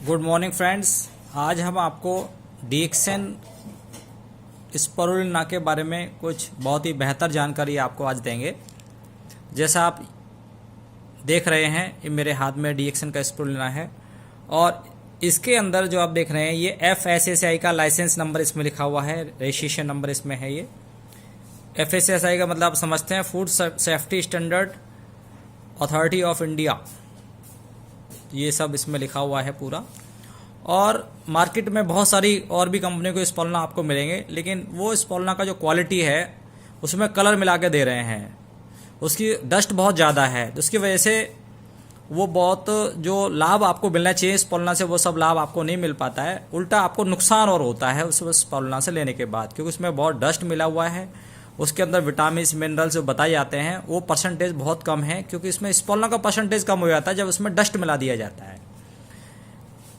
Good morning friends. आज हम आपको डीएक्सन स्पारुलिना के बारे में कुछ बहुत ही बेहतर जानकारी आपको आज देंगे। जैसा आप देख रहे हैं, ये मेरे हाथ में डीएक्सन का स्पारुलिना है और इसके अंदर जो आप देख रहे हैं ये FSSAI का लाइसेंस नंबर इसमें लिखा हुआ है, रजिस्ट्रेशन नंबर इसमें है। ये FSSAI का मतलब आप समझते हैं, food safety standard authority of India, ये सब इसमें लिखा हुआ है पूरा। और मार्केट में बहुत सारी और भी कंपनियों के स्पारुलिना आपको मिलेंगे, लेकिन वो स्पारुलिना का जो क्वालिटी है उसमें कलर मिला के दे रहे हैं, उसकी डस्ट बहुत ज़्यादा है, तो उसकी वजह से वो बहुत जो लाभ आपको मिलना चाहिए स्पारुलिना से वो सब लाभ आपको नहीं मिल पाता है। उल्टा आपको नुकसान और होता है उस स्पारुलिना से लेने के बाद, क्योंकि उसमें बहुत डस्ट मिला हुआ है। उसके अंदर विटामिन मिनरल्स जो बताए जाते हैं वो परसेंटेज बहुत कम है, क्योंकि इसमें स्पारुलिना का परसेंटेज कम हो जाता है जब उसमें डस्ट मिला दिया जाता है।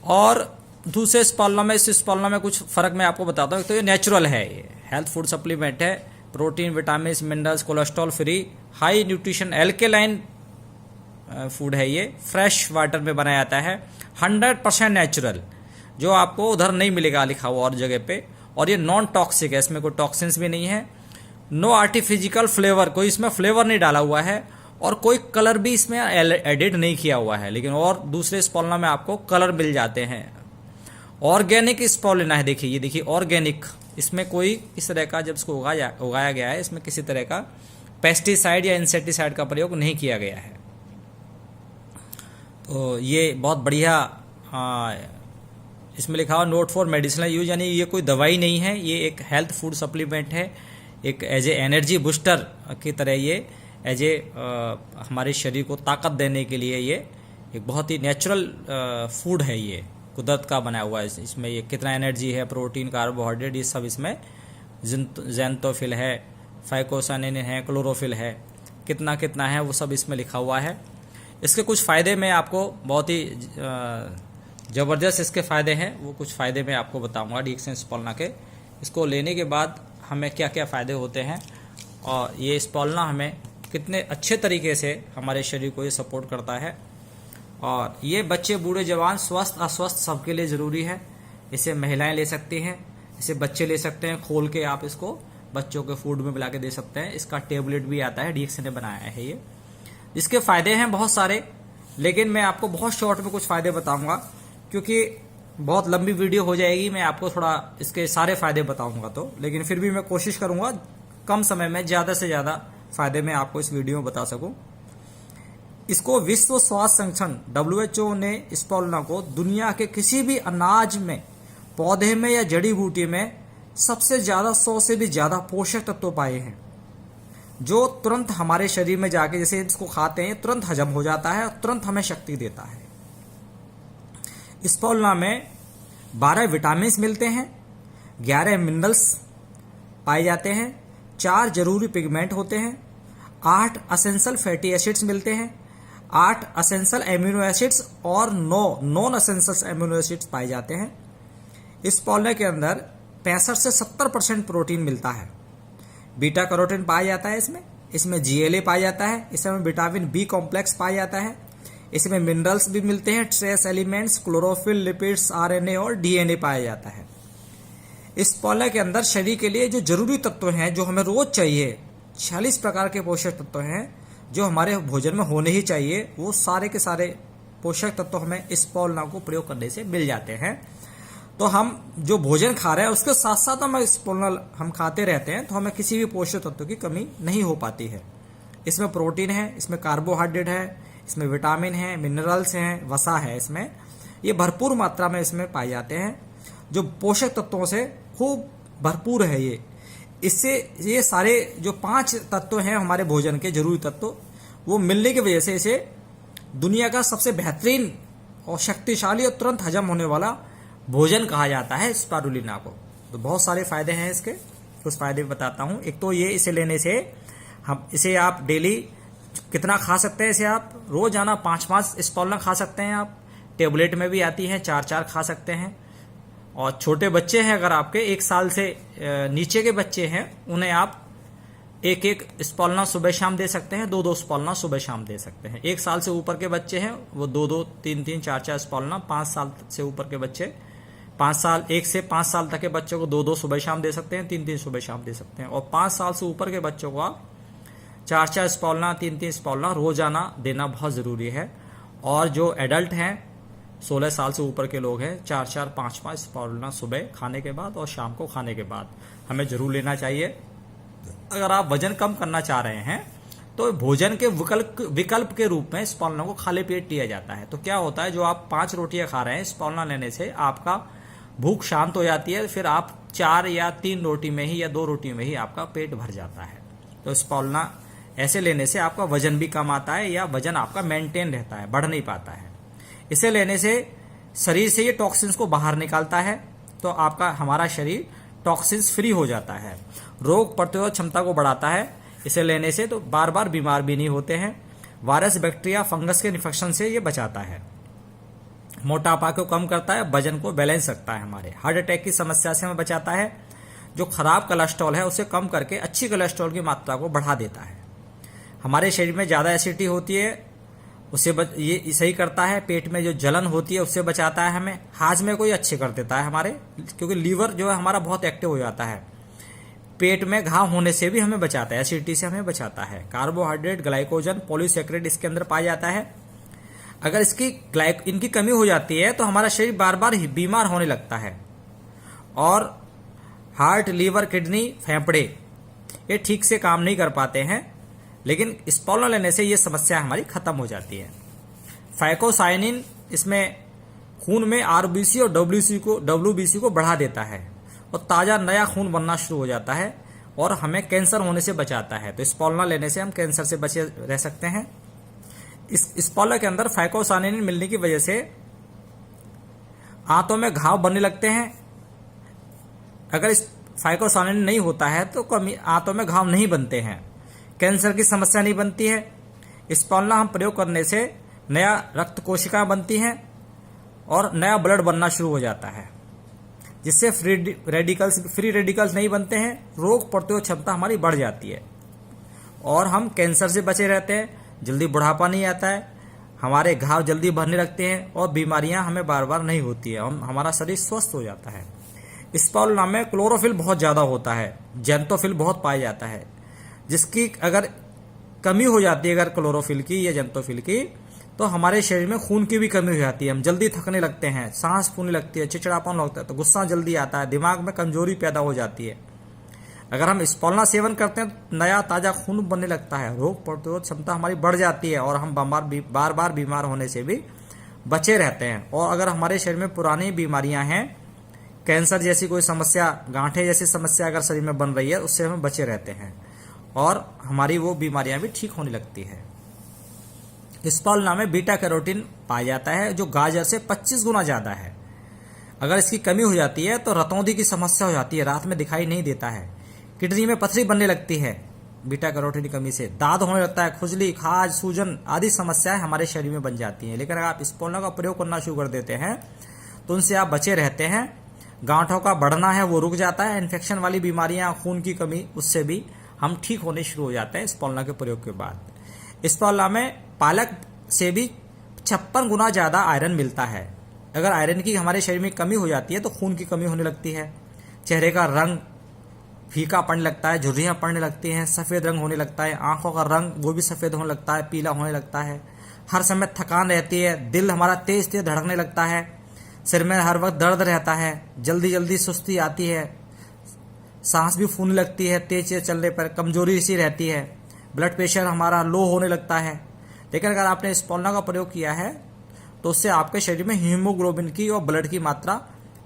और दूसरे स्पारुलिना में, इस स्पारुलिना में कुछ फ़र्क मैं आपको बताता हूँ। तो ये नेचुरल है, ये हेल्थ फूड सप्लीमेंट है, protein, vitamin, minerals, cholesterol free, high nutrition, alkaline food है। ये फ्रेश वाटर में बनाया जाता है, 100% नेचुरल, जो आपको उधर नहीं मिलेगा लिखा हुआ और जगह पे। और ये नॉन टॉक्सिक है, इसमें कोई टॉक्सिन्स भी नहीं है। नो आर्टिफिशियल फ्लेवर, कोई इसमें फ्लेवर नहीं डाला हुआ है और कोई कलर भी इसमें एडिट नहीं किया हुआ है। लेकिन और दूसरे स्पारुलिना में आपको कलर मिल जाते हैं। ऑर्गेनिक स्पारुलिना है, देखिए, ये देखिए ऑर्गेनिक, इसमें कोई इस तरह का, जब इसको उगाया गया है, इसमें किसी तरह का पेस्टिसाइड या इंसेक्टिसाइड का प्रयोग नहीं किया गया है। तो ये बहुत बढ़िया, इसमें लिखा हुआ नोट फॉर मेडिसिनल यूज, यानी ये कोई दवाई नहीं है, ये एक हेल्थ फूड सप्लीमेंट है, एक एज ए एनर्जी बूस्टर की तरह। ये एज ए हमारे शरीर को ताकत देने के लिए ये एक बहुत ही नेचुरल फूड है, ये कुदरत का बनाया हुआ है। इसमें ये कितना एनर्जी है, प्रोटीन, कार्बोहाइड्रेट, ये सब इसमें ज़ैंथोफिल है, फाइकोसानिन है, क्लोरोफिल है, कितना कितना है वो सब इसमें लिखा हुआ है। इसके कुछ फ़ायदे मैं आपको, बहुत ही ज़बरदस्त इसके फ़ायदे हैं, वो कुछ फ़ायदे मैं आपको बताऊंगा डीएक्सन स्पारुलिना के। इसको लेने के बाद हमें क्या क्या फ़ायदे होते हैं और ये स्पारुलिना हमें कितने अच्छे तरीके से हमारे शरीर को ये सपोर्ट करता है। और ये बच्चे, बूढ़े, जवान, स्वस्थ, अस्वस्थ सबके लिए ज़रूरी है। इसे महिलाएं ले सकती हैं, इसे बच्चे ले सकते हैं, खोल के आप इसको बच्चों के फूड में मिला के दे सकते हैं। इसका टेबलेट भी आता है, डीएक्सन ने बनाया है ये। इसके फ़ायदे हैं बहुत सारे, लेकिन मैं आपको बहुत शॉर्ट में कुछ फ़ायदे बताऊंगा, क्योंकि बहुत लंबी वीडियो हो जाएगी। मैं आपको थोड़ा इसके सारे फ़ायदे बताऊंगा तो, लेकिन फिर भी मैं कोशिश करूंगा कम समय में ज़्यादा से ज़्यादा फ़ायदे मैं आपको इस वीडियो में बता सकूं। इसको विश्व स्वास्थ्य संगठन WHO ने स्पारुलिना को दुनिया के किसी भी अनाज में, पौधे में या जड़ी बूटी में सबसे ज़्यादा 100 से भी ज़्यादा पोषक तत्व पाए हैं, जो तुरंत हमारे शरीर में जाके, जैसे इसको खाते हैं तुरंत हजम हो जाता है और तुरंत हमें शक्ति देता है। स्पारुलिना में 12 विटामिन मिलते हैं, 11 मिनरल्स पाए जाते हैं, 4 जरूरी पिगमेंट होते हैं, 8 असेंशियल फैटी एसिड्स मिलते हैं, 8 असेंशियल एमिनो एसिड्स और 9 नॉन असेंशियल एमिनो एसिड्स पाए जाते हैं। इस स्पारुलिना के अंदर 65 से 70% प्रोटीन मिलता है, बीटा कैरोटीन पाया जाता है इसमें GLA पाया जाता है, इसमें विटामिन B कॉम्प्लेक्स पाया जाता है, इसमें मिनरल्स भी मिलते हैं, trace elements, chlorophyll, lipids, RNA और DNA पाया जाता है। इस स्पारुलिना के अंदर शरीर के लिए जो जरूरी तत्व हैं, जो हमें रोज चाहिए, 46 प्रकार के पोषक तत्व हैं जो हमारे भोजन में होने ही चाहिए, वो सारे के सारे पोषक तत्व हमें इस स्पारुलिना को प्रयोग करने से मिल जाते हैं। तो हम जो भोजन खा रहे हैं उसके साथ साथ हम स्पारुलिना हम खाते रहते हैं, तो हमें किसी भी पोषक तत्व की कमी नहीं हो पाती है। इसमें प्रोटीन है, इसमें कार्बोहाइड्रेट है, इसमें विटामिन है, मिनरल्स हैं, वसा है, इसमें ये भरपूर मात्रा में इसमें पाए जाते हैं, जो पोषक तत्वों से खूब भरपूर है ये। इससे ये सारे जो 5 तत्व हैं हमारे भोजन के जरूरी तत्व, वो मिलने की वजह से इसे दुनिया का सबसे बेहतरीन और शक्तिशाली और तुरंत हजम होने वाला भोजन कहा जाता है स्पारुलिना को। तो बहुत सारे फायदे हैं इसके, कुछ फायदे बताता हूँ। एक तो ये, इसे लेने से हम इसे आप डेली कितना खा सकते हैं, इसे आप रोजाना 5-5 स्पारुलिना खा सकते हैं आप। टेबलेट में भी आती है, 4-4 खा सकते हैं। और छोटे बच्चे हैं, अगर आपके 1 साल से नीचे के बच्चे हैं, उन्हें आप एक एक स्पॉलना सुबह शाम दे सकते हैं, दो दो स्पॉलना सुबह शाम दे सकते हैं। 1 साल से ऊपर के बच्चे हैं वो 2-2, 3-3, 4-4 स्पॉलना। 5 साल से ऊपर के बच्चे 1 से 5 साल तक के बच्चों को 2-2 सुबह शाम दे सकते हैं, 3-3 सुबह शाम दे सकते हैं। और 5 साल से ऊपर के बच्चों को आप 4-4 स्पॉलना, 3-3 स्पॉलना रोजाना देना बहुत जरूरी है। और जो एडल्ट हैं 16 साल से ऊपर के लोग हैं 4-4, 5-5 स्पॉलना सुबह खाने के बाद और शाम को खाने के बाद हमें जरूर लेना चाहिए। अगर आप वजन कम करना चाह रहे हैं तो भोजन के विकल्प के रूप में स्पॉलना को खाली पेट लिया जाता है। तो क्या होता है, जो आप 5 रोटियां खा रहे हैं स्पॉलना लेने से आपका भूख शांत हो जाती है, फिर आप 4 या 3 रोटी में ही या 2 रोटी में ही आपका पेट भर जाता है। तो स्पॉलना ऐसे लेने से आपका वजन भी कम आता है या वजन आपका मेंटेन रहता है, बढ़ नहीं पाता है। इसे लेने से शरीर से ये टॉक्सिन्स को बाहर निकालता है, तो आपका हमारा शरीर टॉक्सिन्स फ्री हो जाता है, रोग प्रतिरोधक क्षमता को बढ़ाता है। इसे लेने से तो बार बार बीमार भी नहीं होते हैं। वायरस, बैक्टीरिया, फंगस के इन्फेक्शन से ये बचाता है। मोटापा को कम करता है, वजन को बैलेंस रखता है। हमारे हार्ट अटैक की समस्या से हमें बचाता है। जो खराब कोलेस्ट्रॉल है उसे कम करके अच्छी कोलेस्ट्रॉल की मात्रा को बढ़ा देता है। हमारे शरीर में ज्यादा एसिडिटी होती है उसे ये सही करता है। पेट में जो जलन होती है उससे बचाता है हमें। हाजमे को ये अच्छे कर देता है हमारे, क्योंकि लीवर जो है हमारा बहुत एक्टिव हो जाता है। पेट में घाव होने से भी हमें बचाता है, एसिडिटी से हमें बचाता है। कार्बोहाइड्रेट, ग्लाइकोजन, पॉलीसैकेराइड इसके अंदर पाया जाता है। अगर इनकी कमी हो जाती है तो हमारा शरीर बार बार बीमार होने लगता है और हार्ट, लीवर, किडनी, फेफड़े ये ठीक से काम नहीं कर पाते हैं। लेकिन स्पॉलना लेने से ये समस्या हमारी खत्म हो जाती है। फाइकोसाइनिन इसमें खून में आरबीसी और डब्ल्यूबीसी को बढ़ा देता है और ताजा नया खून बनना शुरू हो जाता है और हमें कैंसर होने से बचाता है। तो स्पॉलना लेने से हम कैंसर से बचे रह सकते हैं। इस स्पॉलना के अंदर फाइकोसाइनिन मिलने की वजह से आंतों में घाव बनने लगते हैं। अगर इस फाइकोसाइनिन नहीं होता है तो आंतों में घाव नहीं बनते हैं, कैंसर की समस्या नहीं बनती है। स्पॉलना हम प्रयोग करने से नया रक्त कोशिका बनती हैं और नया ब्लड बनना शुरू हो जाता है, जिससे फ्री रेडिकल्स नहीं बनते हैं। रोग प्रतिरोधक क्षमता हमारी बढ़ जाती है और हम कैंसर से बचे रहते हैं। जल्दी बुढ़ापा नहीं आता है, हमारे घाव जल्दी भरने लगते हैं और बीमारियां हमें बार बार नहीं होती है। हमारा शरीर स्वस्थ हो जाता है। स्पॉलना में क्लोरोफिल बहुत ज्यादा होता है, जेंतोफिल बहुत पाया जाता है, जिसकी अगर कमी हो जाती है अगर क्लोरोफिल की या जेंतोफिल की, तो हमारे शरीर में खून की भी कमी हो जाती है। हम जल्दी थकने लगते हैं, सांस फूलने लगती है, चिड़चिड़ापन लगता है, तो गुस्सा जल्दी आता है, दिमाग में कमजोरी पैदा हो जाती है। अगर हम स्पॉलना सेवन करते हैं तो नया ताजा खून बनने लगता है, रोग प्रतिरोधक क्षमता हमारी बढ़ जाती है और हम बार बार बीमार होने से भी बचे रहते हैं। और अगर हमारे शरीर में पुरानी बीमारियां हैं, कैंसर जैसी कोई समस्या, गांठे जैसी समस्या अगर शरीर में बन रही है, उससे हम बचे रहते हैं और हमारी वो बीमारियां भी ठीक होने लगती है। स्पॉलना में बीटा कैरोटीन पाया जाता है जो गाजर से 25 गुना ज्यादा है। अगर इसकी कमी हो जाती है तो रतौंधी की समस्या हो जाती है, रात में दिखाई नहीं देता है। किडनी में पथरी बनने लगती है बीटा कैरोटीन की कमी से, दाद होने लगता है, खुजली, खाज, सूजन आदि समस्याएं हमारे शरीर में बन जाती हैं। लेकिन अगर आप स्पॉलना का प्रयोग करना शुरू कर देते हैं तो उनसे आप बचे रहते हैं। गांठों का बढ़ना है वो रुक जाता है, इन्फेक्शन वाली बीमारियां, खून की कमी, उससे भी हम ठीक होने शुरू हो जाते हैं स्पॉलना के प्रयोग के बाद। स्पॉलना में पालक से भी 56 गुना ज्यादा आयरन मिलता है। अगर आयरन की हमारे शरीर में कमी हो जाती है तो खून की कमी होने लगती है, चेहरे का रंग फीका पड़ने लगता है, झुर्रियां पड़ने लगती हैं, सफेद रंग होने लगता है, आंखों का रंग वो भी सफेद होने लगता है, पीला होने लगता है, हर समय थकान रहती है, दिल हमारा तेज तेज धड़कने लगता है, सिर में हर वक्त दर्द रहता है, जल्दी जल्दी सुस्ती आती है, सांस भी फूलने लगती है, तेज चलने पर कमजोरी सी रहती है, ब्लड प्रेशर हमारा लो होने लगता है। लेकिन अगर आपने स्पॉलना का प्रयोग किया है तो उससे आपके शरीर में हीमोग्लोबिन की और ब्लड की मात्रा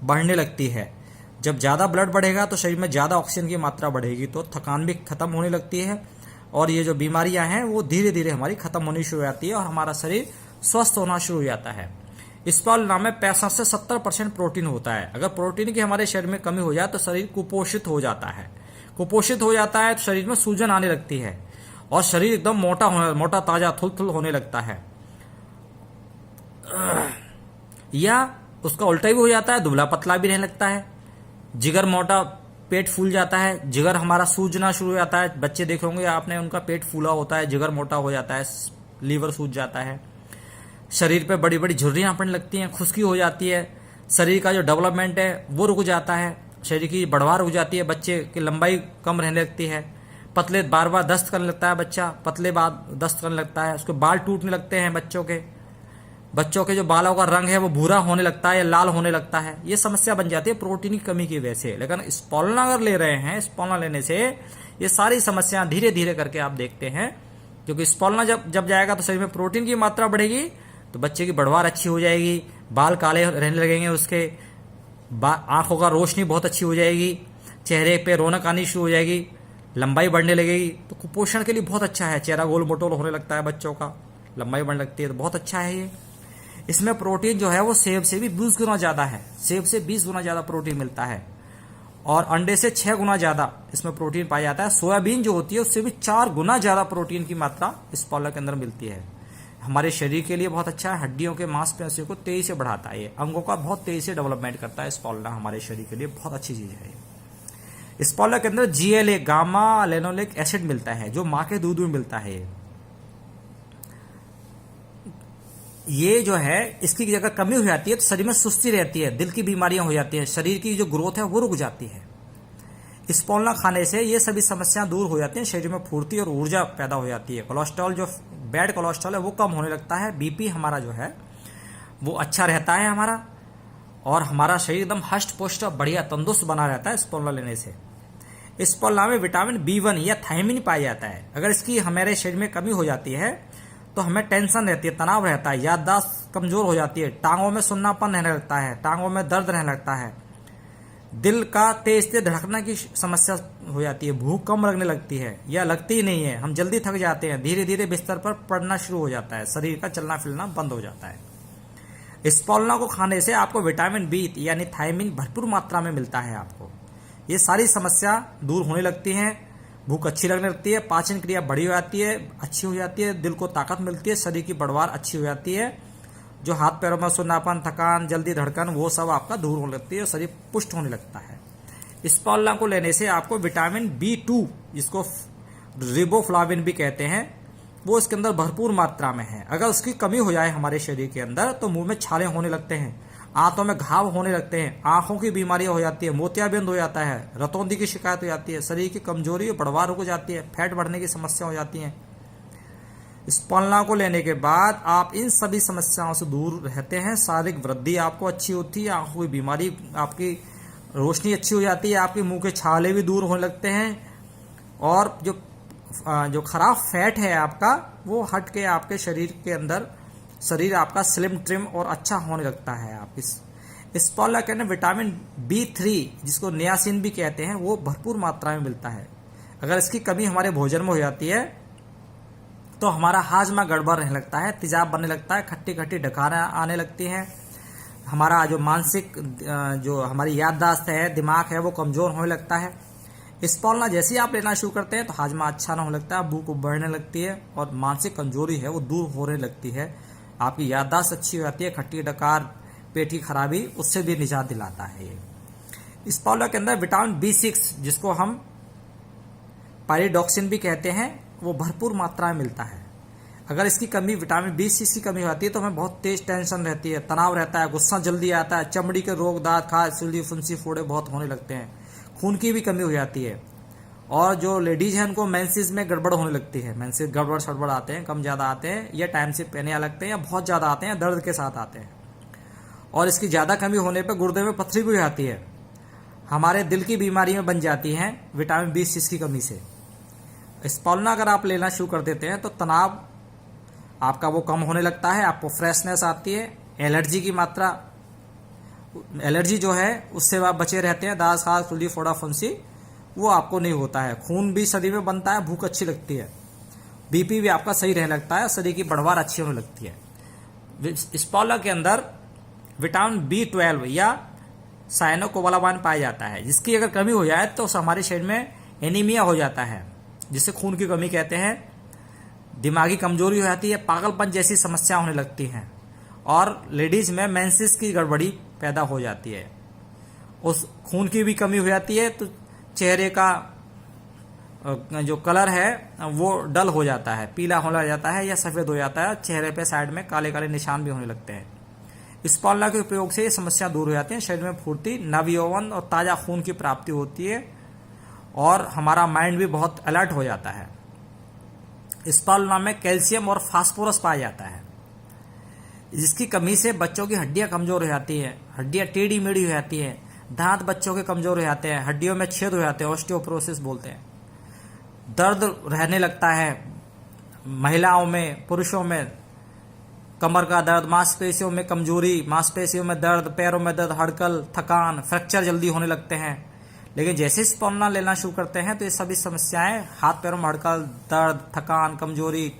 बढ़ने लगती है। जब ज्यादा ब्लड बढ़ेगा तो शरीर में ज्यादा ऑक्सीजन की मात्रा बढ़ेगी, तो थकान भी खत्म होने लगती है और ये जो बीमारियां हैं वो धीरे धीरे हमारी खत्म होनी शुरू हो जाती है और हमारा शरीर स्वस्थ होना शुरू हो जाता है। स्पॉलना में 65 से 70% प्रोटीन होता है। अगर प्रोटीन की हमारे शरीर में कमी हो जाए तो शरीर कुपोषित हो जाता है। कुपोषित हो जाता है तो शरीर में सूजन आने लगती है और शरीर एकदम मोटा ताजा थुल होने लगता है, या उसका उल्टा भी हो जाता है, दुबला पतला भी रहने लगता है, जिगर मोटा पेट फूल जाता है, जिगर हमारा सूजना शुरू हो जाता है। बच्चे देखे होंगे आपने, उनका पेट फूला होता है, जिगर मोटा हो जाता है, लीवर सूज जाता है, शरीर पे बड़ी बड़ी झुर्रियां पड़ने लगती हैं, खुश्की हो जाती है, शरीर का जो डेवलपमेंट है वो रुक जाता है, शरीर की बढ़वार रुक जाती है, बच्चे की लंबाई कम रहने लगती है, पतले बार बार दस्त करने लगता है बच्चा, पतले बार दस्त करने लगता है, उसके बाल टूटने लगते हैं बच्चों के जो बालों का रंग है वो भूरा होने लगता है या लाल होने लगता है। ये समस्या बन जाती है प्रोटीन की कमी की वजह से। लेकिन स्पोलना अगर ले रहे हैं, स्पोलना लेने से ये सारी समस्याएं धीरे धीरे करके आप देखते हैं, क्योंकि स्पोलना जब जाएगा तो शरीर में प्रोटीन की मात्रा बढ़ेगी, तो बच्चे की बढ़वार अच्छी हो जाएगी, बाल काले रहने लगेंगे, उसके आंखों का रोशनी बहुत अच्छी हो जाएगी, चेहरे पे रौनक आनी शुरू हो जाएगी, लंबाई बढ़ने लगेगी। तो कुपोषण के लिए बहुत अच्छा है। चेहरा गोल मोटोल होने लगता है बच्चों का, लंबाई बढ़ने लगती है, तो बहुत अच्छा है ये। इसमें प्रोटीन जो है वो सेब से भी 20 गुना ज़्यादा है, सेब से 20 गुना ज़्यादा प्रोटीन मिलता है, और अंडे से 6 गुना ज़्यादा इसमें प्रोटीन पाया जाता है। सोयाबीन जो होती है उससे भी 4 गुना ज़्यादा प्रोटीन की मात्रा इस स्पोलना के अंदर मिलती है। हमारे शरीर के लिए बहुत अच्छा है, हड्डियों के मांसपेशियों को तेजी से बढ़ाता है, ये अंगों का बहुत तेजी से डेवलपमेंट करता है स्पोलना, हमारे शरीर के लिए बहुत अच्छी चीज़ है। स्पोलना के अंदर GLA गामा लेनोलिक एसिड मिलता है, जो माँ के दूध में मिलता है। ये जो है, इसकी अगर कमी हो जाती है तो शरीर में सुस्ती रहती है, दिल की बीमारियां हो जाती हैं, शरीर की जो ग्रोथ है वो रुक जाती है। स्पोलना खाने से ये सभी समस्याएं दूर हो जाती हैं, शरीर में फुर्ती और ऊर्जा पैदा हो जाती है, कोलेस्ट्रॉल जो बैड कोलेस्ट्रॉल है वो कम होने लगता है, BP हमारा जो है वो अच्छा रहता है हमारा, और हमारा शरीर एकदम हष्ट पुष्ट बढ़िया तंदुरुस्त बना रहता है स्पोलना लेने से। स्पोलना में विटामिन B1 या थायमिन पाया जाता है। अगर इसकी हमारे शरीर में कमी हो जाती है तो हमें टेंशन रहती है, तनाव रहता है, याददाश्त कमजोर हो जाती है, टांगों में सुन्नापन रहने लगता है, टांगों में दर्द रहने लगता है, दिल का तेज तेज धड़कने की समस्या हो जाती है, भूख कम लगने लगती है या लगती ही नहीं है, हम जल्दी थक जाते हैं, धीरे धीरे बिस्तर पर पड़ना शुरू हो जाता है, शरीर का चलना फिरना बंद हो जाता है। स्पोलना को खाने से आपको विटामिन B यानी थायमिन भरपूर मात्रा में मिलता है आपको। ये सारी समस्या दूर होने लगती हैं, भूख अच्छी लगने लगती है, पाचन क्रिया बड़ी हो जाती है, अच्छी हो जाती है, दिल को ताकत मिलती है, शरीर की बढ़वार अच्छी हो जाती है, जो हाथ पैरों में सुन्नापन, थकान, जल्दी धड़कन, वो सब आपका दूर होने लगती है, शरीर पुष्ट होने लगता है। स्पोलना को लेने से आपको विटामिन B2, जिसको रिबोफ्लाविन भी कहते हैं, वो इसके अंदर भरपूर मात्रा में है। अगर उसकी कमी हो जाए हमारे शरीर के अंदर तो मुंह में छाले होने लगते हैं, आंतों में घाव होने लगते हैं, आंखों की बीमारियां हो जाती है, मोतियाबिंद हो जाता है, रतौंधी की शिकायत हो जाती है, शरीर की कमजोरी और बढ़वार हो जाती है, फैट बढ़ने की समस्या हो जाती है। स्पोलना को लेने के बाद आप इन सभी समस्याओं से दूर रहते हैं, शारीरिक वृद्धि आपको अच्छी होती है, आंखों की बीमारी, आपकी रोशनी अच्छी हो जाती है, आपके मुंह के छाले भी दूर होने लगते हैं, और जो खराब फैट है आपका वो हट के आपके शरीर के अंदर शरीर आपका स्लिम ट्रिम और अच्छा होने लगता है। आप इस स्पोलना के अंदर विटामिन B3, जिसको नियासिन भी कहते हैं, वो भरपूर मात्रा में मिलता है। अगर इसकी कमी हमारे भोजन में हो जाती है तो हमारा हाजमा गड़बड़ रहने लगता है, तेजाब बनने लगता है, खट्टी खट्टी डकारें आने लगती हैं, हमारा जो मानसिक जो हमारी याददाश्त है, दिमाग है, वो कमजोर होने लगता है। स्पोलना जैसे ही आप लेना शुरू करते हैं तो हाजमा अच्छा ना होने लगता है, भूख बढ़ने लगती है, और मानसिक कमजोरी है वो दूर होने लगती है, आपकी याददाश्त अच्छी हो जाती है, खट्टी डकार, पेट की खराबी, उससे भी निजात दिलाता है ये। स्पोलना के अंदर विटामिन B6, जिसको हम पायरिडॉक्सिन भी कहते हैं, वो भरपूर मात्रा में मिलता है। अगर इसकी कमी, विटामिन B6 की कमी होती है तो हमें बहुत तेज टेंशन रहती है, तनाव रहता है, गुस्सा जल्दी आता है, चमड़ी के रोग, दांत, खाज, सुली, फुंसी, फोड़े बहुत होने लगते हैं, खून की भी कमी हो जाती है, और जो लेडीज हैं उनको मेंसेस में गड़बड़ होने लगती है, मेंसेस गड़बड़ सड़बड़ आते हैं, कम ज़्यादा आते हैं, या टाइम से पहने लगते हैं, या बहुत ज़्यादा आते हैं, दर्द के साथ आते हैं, और इसकी ज़्यादा कमी होने पर गुर्दे में पथरी भी हो जाती है, हमारे दिल की बीमारी में बन जाती हैं विटामिन B6 की कमी से। स्पोलना अगर आप लेना शुरू कर देते हैं तो तनाव आपका वो कम होने लगता है, आपको फ्रेशनेस आती है, एलर्जी की मात्रा, एलर्जी जो है उससे आप बचे रहते हैं, दांत, खाज, सुली, फोड़ा, फुंसी, वो आपको नहीं होता है, खून भी शरीर में बनता है, भूख अच्छी लगती है, BP भी आपका सही रहने लगता है, शरीर की बढ़वार अच्छी होने लगती है। स्पोलना के अंदर विटामिन B12 या साइनोकोबालामाइन पाया जाता है, जिसकी अगर कमी हो जाए तो हमारे शरीर में एनीमिया हो जाता है, जिसे खून की कमी कहते हैं, दिमागी कमजोरी हो जाती है, पागलपन जैसी समस्या होने लगती हैं, और लेडीज में मेंसेस की गड़बड़ी पैदा हो जाती है, उस खून की भी कमी हो जाती है, तो चेहरे का जो कलर है वो डल हो जाता है, पीला होने जाता है या सफ़ेद हो जाता है, चेहरे पे साइड में काले काले निशान भी होने लगते हैं। स्पॉलना के उपयोग से ये समस्या दूर हो जाती है, शरीर में फुर्ती, नवयौवन और ताज़ा खून की प्राप्ति होती है और हमारा माइंड भी बहुत अलर्ट हो जाता है। स्पॉलना में कैल्शियम और फास्फोरस पाया जाता है, जिसकी कमी से बच्चों की हड्डियां कमजोर हो जाती है, हड्डियां टेढ़ी मेढ़ी हो जाती है, दांत बच्चों के कमजोर हो जाते हैं, हड्डियों में छेद हो जाते हैं, ऑस्टियोपोरोसिस बोलते हैं, दर्द रहने लगता है महिलाओं में, पुरुषों में कमर का दर्द, मांसपेशियों में कमजोरी, मांसपेशियों में दर्द, पैरों में दर्द, हड़कल, थकान, फ्रैक्चर जल्दी होने लगते हैं। लेकिन जैसे स्पॉलना लेना शुरू करते हैं तो ये सभी समस्याएं, हाथ पैरों में हड़कल, दर्द, थकान, कमजोरी,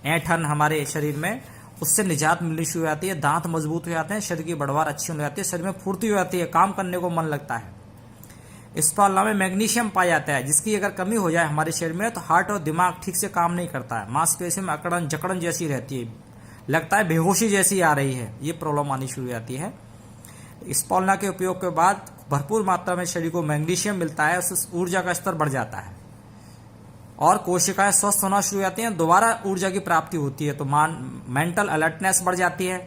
ऐंठन हमारे शरीर में, उससे निजात मिलनी शुरू हो जाती है, दांत मजबूत हो जाते हैं, शरीर की बढ़वार अच्छी हो जाती है, शरीर में फुर्ती हो जाती है, काम करने को मन लगता है। स्पॉलना में मैग्नीशियम पाया जाता है, जिसकी अगर कमी हो जाए हमारे शरीर में तो हार्ट और दिमाग ठीक से काम नहीं करता है, मांसपेशियों में अकड़न जकड़न जैसी रहती है, लगता है बेहोशी जैसी आ रही है, ये प्रॉब्लम आनी शुरू हो जाती है। स्पॉलना के उपयोग के बाद भरपूर मात्रा में शरीर को मैग्नीशियम मिलता है, उससे ऊर्जा का स्तर बढ़ जाता है और कोशिकाएं स्वस्थ होना शुरू हो जाती हैं, दोबारा ऊर्जा की प्राप्ति होती है, तो मेंटल अलर्टनेस बढ़ जाती है,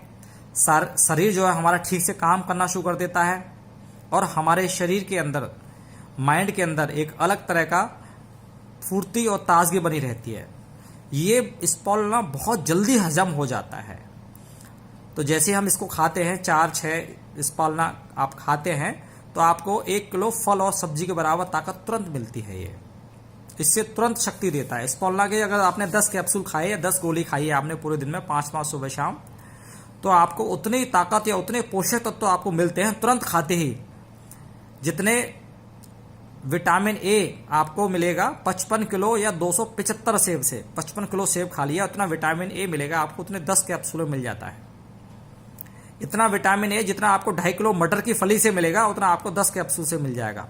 शरीर जो है हमारा ठीक से काम करना शुरू कर देता है और हमारे शरीर के अंदर, माइंड के अंदर एक अलग तरह का फुर्ती और ताजगी बनी रहती है। ये स्पॉलना बहुत जल्दी हजम हो जाता है, तो जैसे हम इसको खाते हैं, 4-6 स्पॉलना आप खाते हैं तो आपको 1 किलो फल और सब्जी के बराबर ताकत तुरंत मिलती है। ये इससे तुरंत शक्ति देता है। स्पॉलना के अगर आपने 10 कैप्सूल खाए या 10 गोली खाई है आपने पूरे दिन में, 5-5 सुबह शाम, तो आपको उतनी ताकत या उतने पोषक तत्व तो आपको मिलते हैं तुरंत खाते ही, जितने विटामिन ए आपको मिलेगा 55 किलो या 275 सेब से, 55 किलो सेब खा लिया उतना विटामिन ए मिलेगा आपको, उतने 10 कैप्सूल मिल जाता है। इतना विटामिन ए जितना आपको 2.5 किलो मटर की फली से मिलेगा उतना आपको 10 कैप्सूल से मिल जाएगा।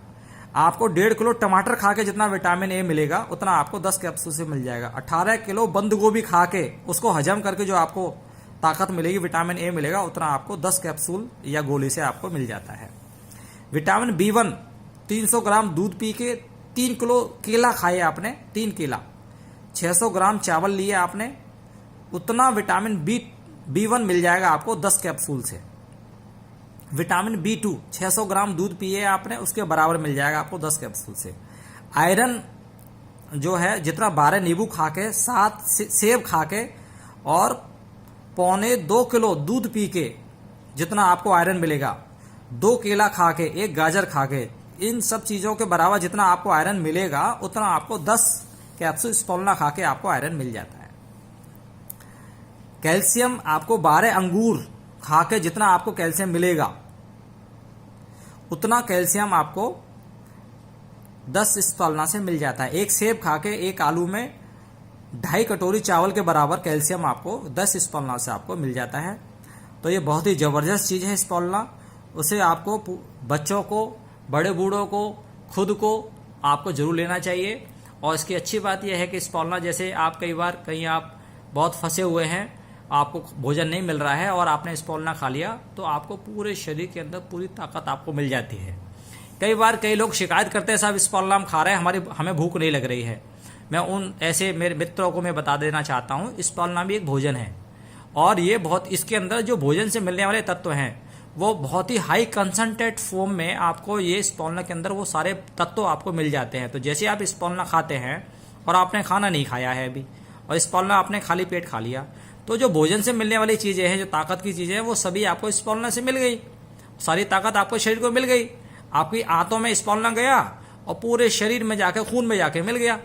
आपको 1.5 किलो टमाटर खा के जितना विटामिन ए मिलेगा उतना आपको 10 कैप्सूल से मिल जाएगा। 18 किलो बंद गोभी खा के उसको हजम करके जो आपको ताकत मिलेगी, विटामिन ए मिलेगा, उतना आपको 10 कैप्सूल या गोली से आपको मिल जाता है। विटामिन B1 300 ग्राम दूध पी के, 3 किलो केला खाए आपने, 3 केला, 600 ग्राम चावल लिए आपने, उतना विटामिन B1 मिल जाएगा आपको 10 कैप्सूल से। विटामिन B2 600 ग्राम दूध पिए आपने, उसके बराबर मिल जाएगा आपको 10 कैप्सूल से। आयरन जो है जितना 12 नींबू खा के, 7 सेब खा के और 1.25 किलो दूध पी के जितना आपको आयरन मिलेगा, 2 केला खा के, 1 गाजर खा के, इन सब चीजों के बराबर जितना आपको आयरन मिलेगा उतना आपको 10 कैप्सूल स्पॉलना खा के आपको आयरन मिल जाता है। कैल्शियम आपको 12 अंगूर खा के जितना आपको कैल्शियम मिलेगा उतना कैल्शियम आपको 10 स्पॉलना से मिल जाता है। 1 सेब खा के, 1 आलू में 2.5 कटोरी चावल के बराबर कैल्शियम आपको 10 स्पॉलना से आपको मिल जाता है। तो ये बहुत ही जबरदस्त चीज है स्पॉलना। उसे आपको, बच्चों को, बड़े बूढ़ों को, खुद को आपको जरूर लेना चाहिए। और इसकी अच्छी बात यह है कि स्पॉलना, जैसे आप कई बार कहीं आप बहुत फंसे हुए हैं, आपको भोजन नहीं मिल रहा है और आपने स्पॉलना खा लिया, तो आपको पूरे शरीर के अंदर पूरी ताकत आपको मिल जाती है। कई बार कई लोग शिकायत करते हैं, साहब स्पॉलना हम खा रहे हैं, हमें भूख नहीं लग रही है। मैं उन ऐसे मेरे मित्रों को मैं बता देना चाहता हूँ, स्पॉलना भी एक भोजन है और ये बहुत, इसके अंदर जो भोजन से मिलने वाले तत्व हैं वो बहुत ही हाई कंसंट्रेट फॉर्म में आपको ये स्पॉलना के अंदर वो सारे तत्व आपको मिल जाते हैं। तो जैसे आप स्पॉलना खाते हैं और आपने खाना नहीं खाया है अभी और स्पॉलना आपने खाली पेट खा लिया, तो जो भोजन से मिलने वाली चीजें हैं, जो ताकत की चीजें हैं, वो सभी आपको स्पॉलना से मिल गई, सारी ताकत आपको शरीर को मिल गई। आपकी आंतों में स्पॉलना गया और पूरे शरीर में जाके, खून में जाके मिल गया।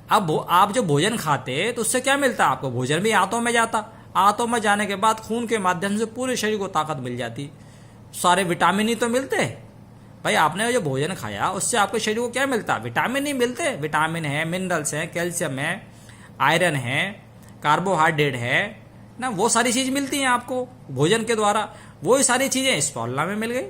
अब आप जो भोजन खाते तो उससे क्या मिलता, आपको भोजन भी आंतों में जाता, आंतों में जाने के बाद खून के माध्यम से पूरे शरीर को ताकत मिल जाती, सारे विटामिन ही तो मिलते। भाई आपने जो भोजन खाया उससे आपके शरीर को क्या मिलता, विटामिन ही मिलते। विटामिन है, मिनरल्स है, कैल्शियम है, आयरन है, कार्बोहाइड्रेट है ना, वो सारी चीज मिलती हैं आपको भोजन के द्वारा। वो सारी चीजें स्पॉलना में मिल गई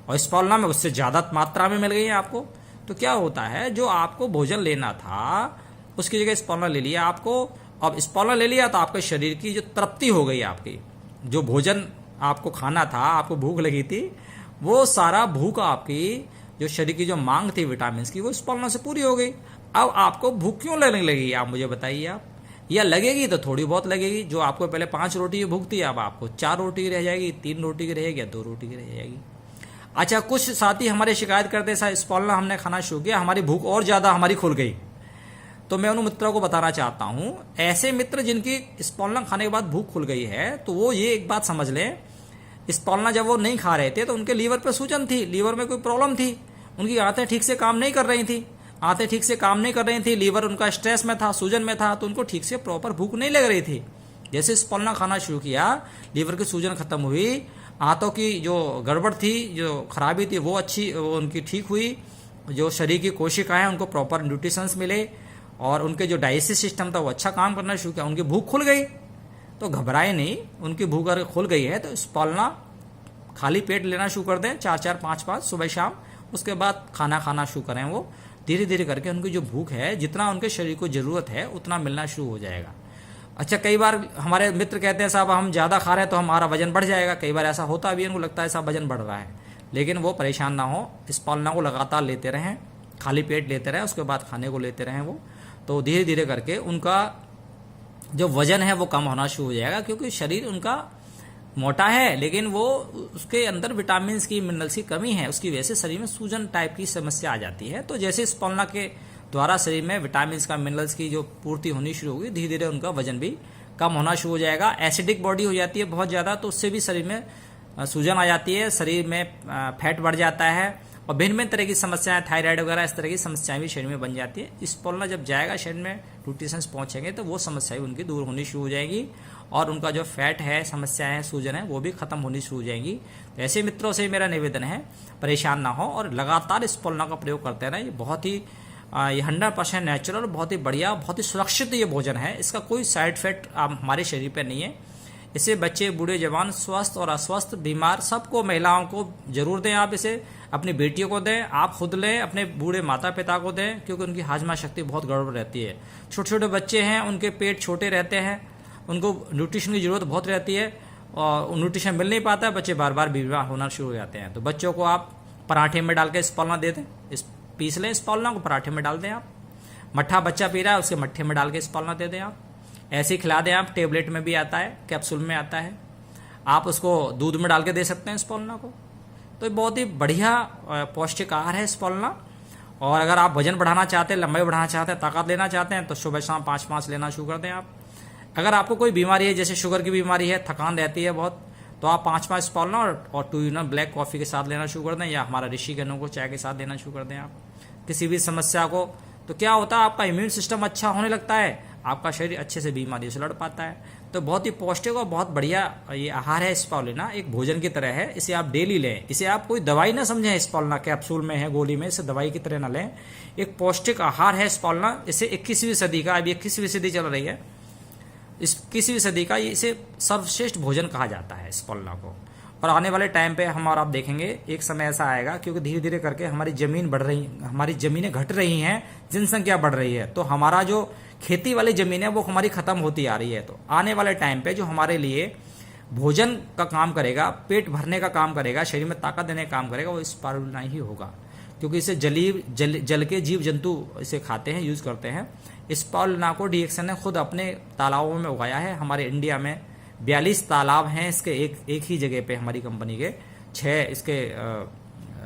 और स्पॉलना में उससे ज्यादा मात्रा में मिल गई है आपको। तो क्या होता है, जो आपको भोजन लेना था उसकी जगह स्पॉलना ले लिया आपको। अब स्पॉलना ले लिया तो आपके शरीर की जो तृप्ति हो गई, आपकी जो भोजन आपको खाना था, आपको भूख लगी थी, वो सारा भूख आपकी जो शरीर की जो मांग थी विटामिन की वो स्पॉलना से पूरी हो गई। अब आपको भूख क्यों लगने लगी, आप मुझे बताइए आप। या लगेगी तो थोड़ी बहुत लगेगी, जो आपको पहले 5 रोटी की भूख थी अब आपको 4 रोटी की रह जाएगी, 3 रोटी की रहेगी या 2 रोटी की रह जाएगी। अच्छा, कुछ साथी हमारे शिकायत करते हैं स्पॉलना हमने खाना शुरू किया, हमारी भूख और ज़्यादा हमारी खुल गई। तो मैं उन मित्रों को बताना चाहता हूं, ऐसे मित्र जिनकी स्पॉलना खाने के बाद भूख खुल गई है, तो वो ये एक बात समझ लें, स्पॉलना जब वो नहीं खा रहे थे तो उनके लीवर पे सूजन थी, लीवर में कोई प्रॉब्लम थी, उनकी आंतें ठीक से काम नहीं कर रही थी, आंतें ठीक से काम नहीं कर रही थी, लीवर उनका स्ट्रेस में था, सूजन में था, तो उनको ठीक से प्रॉपर भूख नहीं लग रही थी। जैसे स्पॉलना खाना शुरू किया, लीवर की सूजन खत्म हुई, आंतों की जो गड़बड़ थी, जो खराबी थी वो उनकी ठीक हुई, जो शरीर की कोशिकाएं उनको प्रॉपर न्यूट्रिशंस मिले और उनके जो डाइजेस्टिव सिस्टम था वो अच्छा काम करना शुरू किया, उनकी भूख खुल गई। तो घबराए नहीं, उनकी भूख अगर खुल गई है तो स्पॉलना खाली पेट लेना शुरू कर दें, 4-4 5-5 सुबह शाम, उसके बाद खाना खाना शुरू करें। वो धीरे धीरे करके उनकी जो भूख है, जितना उनके शरीर को जरूरत है उतना मिलना शुरू हो जाएगा। अच्छा, कई बार हमारे मित्र कहते हैं साहब हम ज़्यादा खा रहे हैं तो हमारा वजन बढ़ जाएगा, कई बार ऐसा होता भी, उनको लगता है साहब वजन बढ़ रहा है, लेकिन वो परेशान ना हो, स्पॉलना को लगातार लेते रहें, खाली पेट लेते रहें, उसके बाद खाने को लेते रहें वो, तो धीरे धीरे करके उनका जो वजन है वो कम होना शुरू हो जाएगा, क्योंकि शरीर उनका मोटा है लेकिन वो उसके अंदर विटामिन की, मिनरल्स की कमी है, उसकी वजह से शरीर में सूजन टाइप की समस्या आ जाती है। तो जैसे स्पॉलना के द्वारा शरीर में विटामिन का, मिनरल्स की जो पूर्ति होनी शुरू होगी, धीरे धीरे उनका वजन भी कम होना शुरू हो जाएगा। एसिडिक बॉडी हो जाती है बहुत ज़्यादा, तो उससे भी शरीर में सूजन आ जाती है, शरीर में फैट बढ़ जाता है और भिन्न भिन्न तरह की समस्याएं, थायराइड वगैरह इस तरह की समस्याएं भी शरीर में बन जाती है। स्पॉलना जब जाएगा शरीर में, न्यूट्रिशंस पहुंचेंगे तो वो समस्याएं उनकी दूर होनी शुरू हो जाएगी और उनका जो फैट है, समस्याएं हैं, सूजन है, वो भी खत्म होनी शुरू हो जाएंगी। तो ऐसे मित्रों से मेरा निवेदन है, परेशान ना हो और लगातार स्पॉलना का प्रयोग करते रहें। ये बहुत ही 100% नेचुरल, बहुत ही बढ़िया, बहुत ही सुरक्षित ये भोजन है, इसका कोई साइड इफेक्ट हमारे शरीर पर नहीं है। इसे बच्चे, बूढ़े, जवान, स्वस्थ और अस्वस्थ, बीमार, सबको, महिलाओं को जरूर दें। आप इसे अपनी बेटियों को दें, आप खुद लें, अपने बूढ़े माता पिता को दें, क्योंकि उनकी हाजमा शक्ति बहुत गड़बड़ रहती है। छोटे छोटे बच्चे हैं, उनके पेट छोटे रहते हैं, उनको न्यूट्रिशन की जरूरत बहुत रहती है और न्यूट्रिशन मिल नहीं पाता है, बच्चे बार बार बीमार होना शुरू हो जाते हैं। तो बच्चों को आप पराठे में डाल के स्पॉलना दे दें, पीस लें स्पॉलना को, पराठे में डाल दें आप। मट्ठा बच्चा पी रहा है, उसके मट्ठे में डाल के स्पॉलना दे दें आप, ऐसे ही खिला दें आप। टेबलेट में भी आता है, कैप्सूल में आता है, आप उसको दूध में डाल के दे सकते हैं स्पॉलना को। तो बहुत ही बढ़िया पौष्टिक आहार है स्पॉलना। और अगर आप वजन बढ़ाना चाहते हैं, लंबाई बढ़ाना चाहते हैं, ताकत लेना चाहते हैं, तो सुबह शाम 5-5 लेना शुरू कर दें आप। अगर आपको कोई बीमारी है, जैसे शुगर की बीमारी है, थकान रहती है बहुत, तो आप 5-5 स्पॉलना और 2 इन ब्लैक कॉफ़ी के साथ लेना शुरू कर दें, या हमारा ऋषि गन्नों को चाय के साथ लेना शुरू कर दें आप। किसी भी समस्या को, तो क्या होता है, आपका इम्यून सिस्टम अच्छा होने लगता है, आपका शरीर अच्छे से बीमारी से लड़ पाता है। तो बहुत ही पौष्टिक और बहुत बढ़िया ये आहार है स्पॉलना, एक भोजन की तरह है, इसे आप डेली लें। इसे आप कोई दवाई ना समझें, स्पॉलना कैप्सूल में है, गोली में, इसे दवाई की तरह ना लें। एक पौष्टिक आहार है स्पॉलना। इसे 21वीं सदी का, अभी 21वीं सदी चल रही है, इस 21वीं सदी का इसे सर्वश्रेष्ठ भोजन कहा जाता है स्पॉलना को। और आने वाले टाइम पे हम और आप देखेंगे, एक समय ऐसा आएगा, क्योंकि धीरे धीरे करके हमारी जमीन बढ़ रही, हमारी जमीनें घट रही हैं, जनसंख्या बढ़ रही है, तो हमारा जो खेती वाली जमीन है वो हमारी खत्म होती आ रही है। तो आने वाले टाइम पे जो हमारे लिए भोजन का काम करेगा, पेट भरने का काम करेगा, शरीर में ताकत देने का काम करेगा, वो स्पॉलना ही होगा, क्योंकि इसे जल के जीव जंतु इसे खाते हैं, यूज करते हैं। स्पॉलना को डीएक्सन ने खुद अपने तालाबों में उगाया है। हमारे इंडिया में 42 तालाब हैं इसके, एक ही जगह पे हमारी कंपनी के 6 इसके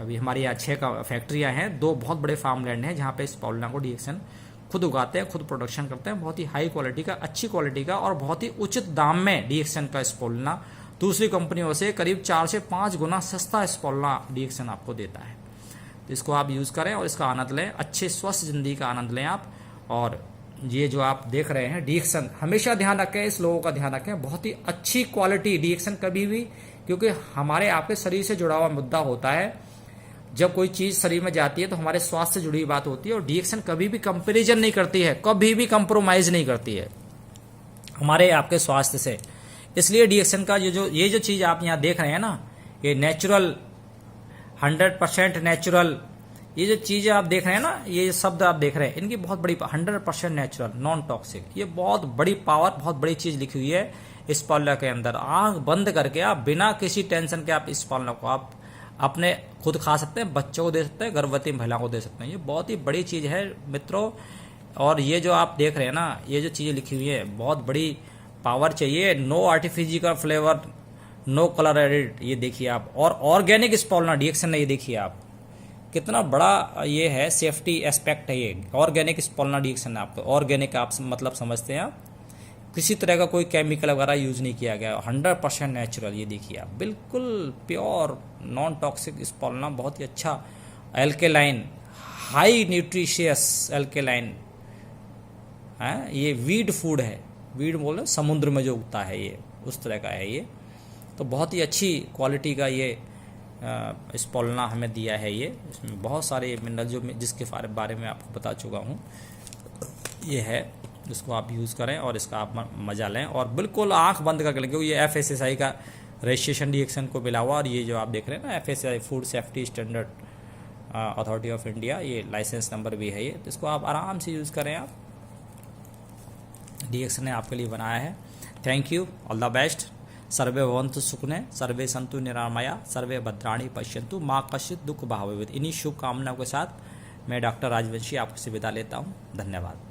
अभी हमारे यहाँ 6 का फैक्ट्रियाँ हैं, 2 बहुत बड़े फार्म लैंड हैं जहाँ पे स्पॉलना को डीएक्सन खुद उगाते हैं, खुद प्रोडक्शन करते हैं, बहुत ही हाई क्वालिटी का, अच्छी क्वालिटी का और बहुत ही उचित दाम में डीएक्सन का स्पॉलना दूसरी कंपनियों से करीब 4 से 5 गुना सस्ता स्पॉलना डीएक्सन आपको देता है। तो इसको आप यूज़ करें और इसका आनंद लें, अच्छे स्वस्थ जिंदगी का आनंद लें आप। और ये जो आप देख रहे हैं डीएक्सन, हमेशा ध्यान रखें, इस लोगों का ध्यान रखें, बहुत ही अच्छी क्वालिटी डीएक्सन कभी भी, क्योंकि हमारे आपके शरीर से जुड़ा हुआ मुद्दा होता है। जब कोई चीज शरीर में जाती है तो हमारे स्वास्थ्य से जुड़ी बात होती है, और डीएक्सन कभी भी कंपैरिजन नहीं करती है, कभी भी कंप्रोमाइज नहीं करती है हमारे आपके स्वास्थ्य से। इसलिए डीएक्सन का ये जो चीज आप यहाँ देख रहे हैं ना, ये नेचुरल, 100% नेचुरल, ये जो चीजें आप देख रहे हैं ना, ये शब्द आप देख रहे हैं, इनकी बहुत बड़ी 100% नेचुरल, नॉन टॉक्सिक, ये बहुत बड़ी पावर, बहुत बड़ी चीज लिखी हुई है स्पॉलना के अंदर। आंख बंद करके आप बिना किसी टेंशन के आप स्पॉलना को आप अपने खुद खा सकते हैं, बच्चों को दे सकते हैं, गर्भवती महिलाओं को दे सकते हैं। ये बहुत ही बड़ी चीज़ है मित्रों। और ये जो आप देख रहे हैं ना, ये जो चीज़ें लिखी हुई है, बहुत बड़ी पावर चाहिए। No artificial flavour, no colour added, ये देखिए आप। और ऑर्गेनिक स्पोलना डीएक्सन, ये देखिए आप, कितना बड़ा ये है, सेफ्टी एस्पेक्ट है ये। ऑर्गेनिक स्पोलना डीएक्सन है। आपको ऑर्गेनिक आप मतलब समझते हैं आप, किसी तरह का कोई केमिकल वगैरह यूज नहीं किया गया, 100% नेचुरल। ये देखिए आप, बिल्कुल प्योर नॉन टॉक्सिक स्पोलना, बहुत ही अच्छा एल्केलाइन, हाई न्यूट्रिशियस एल्केलाइन है। ये वीड फूड है, वीड बोले समुद्र में जो उगता है, ये उस तरह का है ये। तो बहुत ही अच्छी क्वालिटी का ये स्पोलना हमें दिया है ये। इसमें बहुत सारे मिनरल जो जिसके बारे में आपको बता चुका हूँ, ये है। इसको आप यूज़ करें और इसका आप मज़ा लें, और बिल्कुल आंख बंद करके लें, क्योंकि ये FSSAI का रजिस्ट्रेशन डीएक्सन को मिला हुआ। और ये जो आप देख रहे हैं ना, FSSAI food safety standard authority of India, ये लाइसेंस नंबर भी है ये। तो इसको आप आराम से यूज़ करें आप, डीएक्सन ने आपके लिए बनाया है। Thank you, all the best. सर्वे भवन्तु सुखिनः, सर्वे सन्तु निरामया, सर्वे भद्राणि पश्यन्तु, माँ कश्चित् दुःख भाग् भवेत्। इन्हीं शुभकामनाओं के साथ मैं डॉक्टर राजवंशी आपसे विदा लेता हूँ। धन्यवाद।